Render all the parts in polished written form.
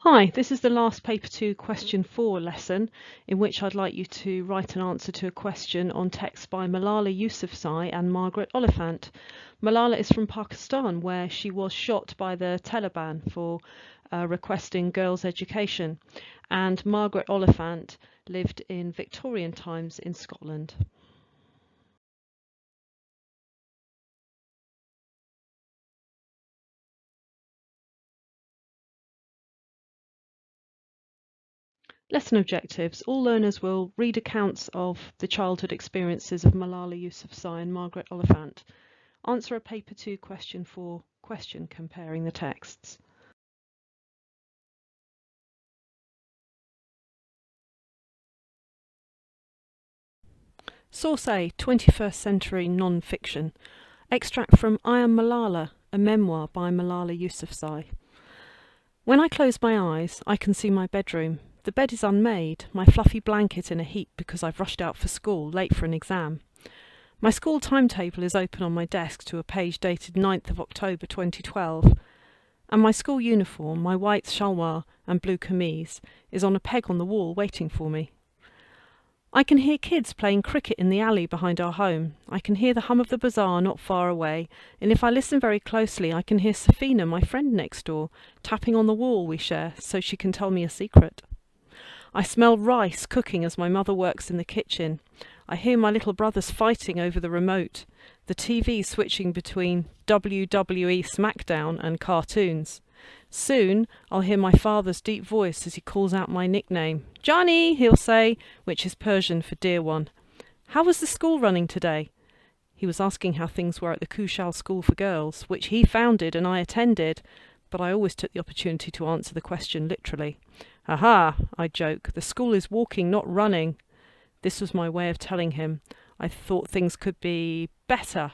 Hi, this is the last Paper 2 Question 4 lesson in which I'd like you to write an answer to a question on text by Malala Yousafzai and Margaret Oliphant. Malala is from Pakistan, where she was shot by the Taliban for requesting girls' education, and Margaret Oliphant lived in Victorian times in Scotland. Lesson objectives. All learners will read accounts of the childhood experiences of Malala Yousafzai and Margaret Oliphant. Answer a Paper 2 Question 4 question comparing the texts. Source A, 21st century non-fiction. Extract from I Am Malala, a memoir by Malala Yousafzai. When I close my eyes, I can see my bedroom. The bed is unmade, my fluffy blanket in a heap because I've rushed out for school, late for an exam. My school timetable is open on my desk to a page dated 9th of October 2012, and my school uniform, my white shalwar and blue kameez, is on a peg on the wall waiting for me. I can hear kids playing cricket in the alley behind our home. I can hear the hum of the bazaar not far away, and if I listen very closely, I can hear Safina, my friend next door, tapping on the wall we share so she can tell me a secret. I smell rice cooking as my mother works in the kitchen. I hear my little brothers fighting over the remote, the TV switching between WWE SmackDown and cartoons. Soon I'll hear my father's deep voice as he calls out my nickname. Johnny, he'll say, which is Persian for dear one. How was the school running today? He was asking how things were at the Kushal School for Girls, which he founded and I attended, but I always took the opportunity to answer the question literally. Aha, I joke, the school is walking, not running. This was my way of telling him I thought things could be better.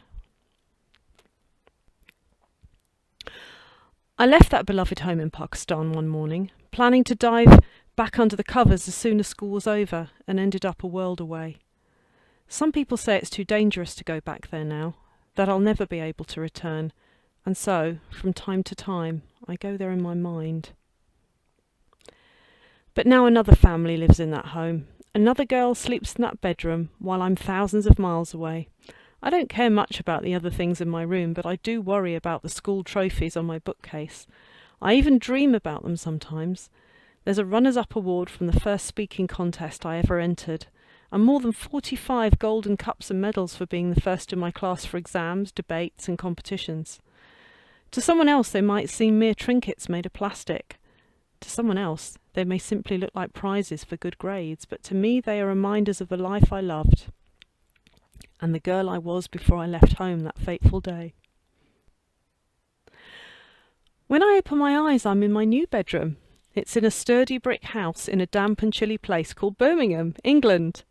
I left that beloved home in Pakistan one morning, planning to dive back under the covers as soon as school was over, and ended up a world away. Some people say it's too dangerous to go back there now, that I'll never be able to return, and so, from time to time, I go there in my mind. But now another family lives in that home. Another girl sleeps in that bedroom while I'm thousands of miles away. I don't care much about the other things in my room, but I do worry about the school trophies on my bookcase. I even dream about them sometimes. There's a runners-up award from the first speaking contest I ever entered, and more than 45 golden cups and medals for being the first in my class for exams, debates and competitions. To someone else they might seem mere trinkets made of plastic. To someone else they may simply look like prizes for good grades, but to me they are reminders of the life I loved and the girl I was before I left home that fateful day. When I open my eyes, I'm in my new bedroom. It's in a sturdy brick house in a damp and chilly place called Birmingham, England.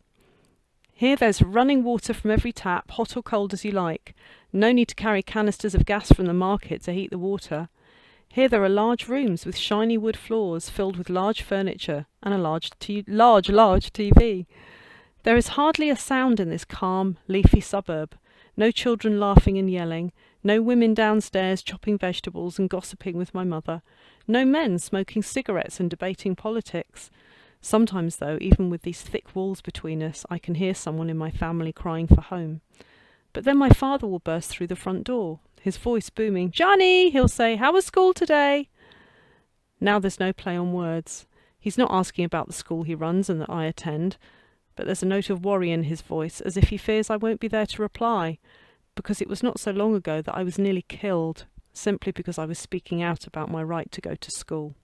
Here there's running water from every tap, hot or cold as you like. No need to carry canisters of gas from the market to heat the water. Here there are large rooms with shiny wood floors filled with large furniture and a large TV. There is hardly a sound in this calm, leafy suburb. No children laughing and yelling. No women downstairs chopping vegetables and gossiping with my mother. No men smoking cigarettes and debating politics. Sometimes, though, even with these thick walls between us, I can hear someone in my family crying for home. But then my father will burst through the front door, his voice booming. Johnny, he'll say, how was school today? Now there's no play on words. He's not asking about the school he runs and that I attend, but there's a note of worry in his voice, as if he fears I won't be there to reply, because it was not so long ago that I was nearly killed, simply because I was speaking out about my right to go to school.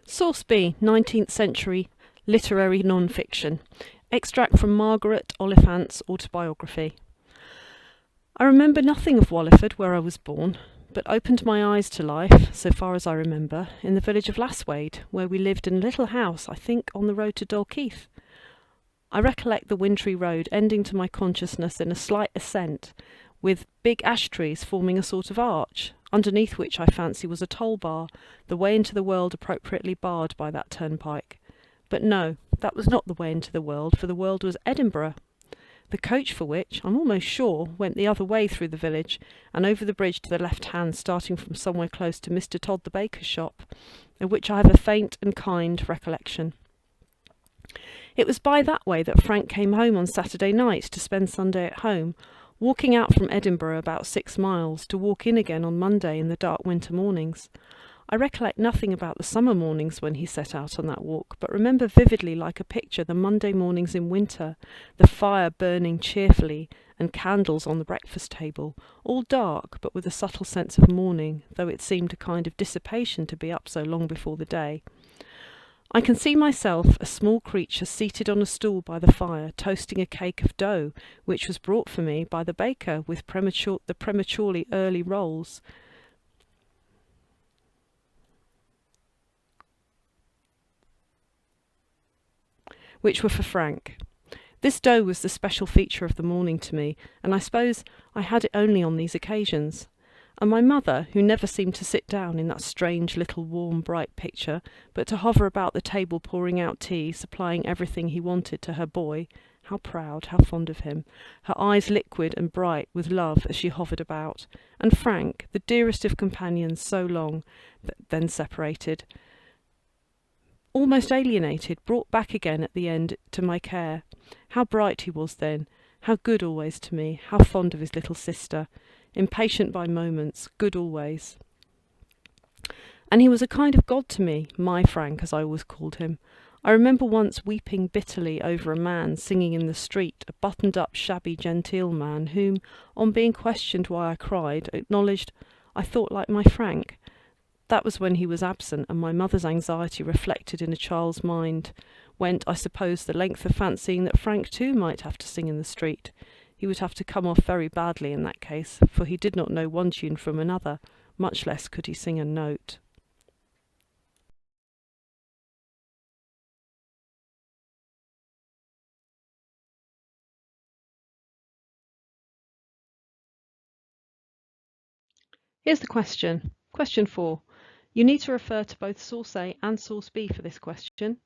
Source B, 19th century literary non-fiction. Extract from Margaret Oliphant's autobiography. I remember nothing of Wallingford, where I was born, but opened my eyes to life, so far as I remember, in the village of Lasswade, where we lived in a little house, I think on the road to Dalkeith. I recollect the wintry road ending to my consciousness in a slight ascent, with big ash trees forming a sort of arch, underneath which I fancy was a toll bar, the way into the world appropriately barred by that turnpike. But no, that was not the way into the world, for the world was Edinburgh. the coach for which, I'm almost sure, went the other way through the village and over the bridge to the left hand, starting from somewhere close to Mr. Todd the baker's shop, of which I have a faint and kind recollection. It was by that way that Frank came home on Saturday night to spend Sunday at home, walking out from Edinburgh about 6 miles to walk in again on Monday in the dark winter mornings. I recollect nothing about the summer mornings when he set out on that walk, but remember vividly like a picture the Monday mornings in winter, the fire burning cheerfully and candles on the breakfast table, all dark but with a subtle sense of morning, though it seemed a kind of dissipation to be up so long before the day. I can see myself, a small creature, seated on a stool by the fire, toasting a cake of dough, which was brought for me by the baker with the prematurely early rolls, which were for Frank. This dough was the special feature of the morning to me, and I suppose I had it only on these occasions. And my mother, who never seemed to sit down in that strange little warm bright picture, but to hover about the table pouring out tea, supplying everything he wanted to her boy, how proud, how fond of him, her eyes liquid and bright with love as she hovered about, and Frank, the dearest of companions so long, then separated, almost alienated, brought back again at the end to my care. How bright he was then, how good always to me, how fond of his little sister, impatient by moments, good always. And he was a kind of god to me, my Frank, as I always called him. I remember once weeping bitterly over a man singing in the street, a buttoned-up, shabby, genteel man, whom, on being questioned why I cried, acknowledged, I thought like my Frank. That was when he was absent, and my mother's anxiety, reflected in a child's mind, went, I suppose, the length of fancying that Frank too might have to sing in the street. He would have to come off very badly in that case, for he did not know one tune from another, much less could he sing a note. Here's the question. Question 4. You need to refer to both source A and source B for this question.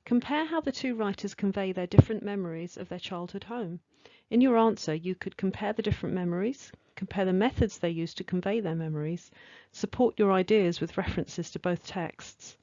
Compare how the two writers convey their different memories of their childhood home. In your answer, you could compare the different memories, compare the methods they use to convey their memories, support your ideas with references to both texts,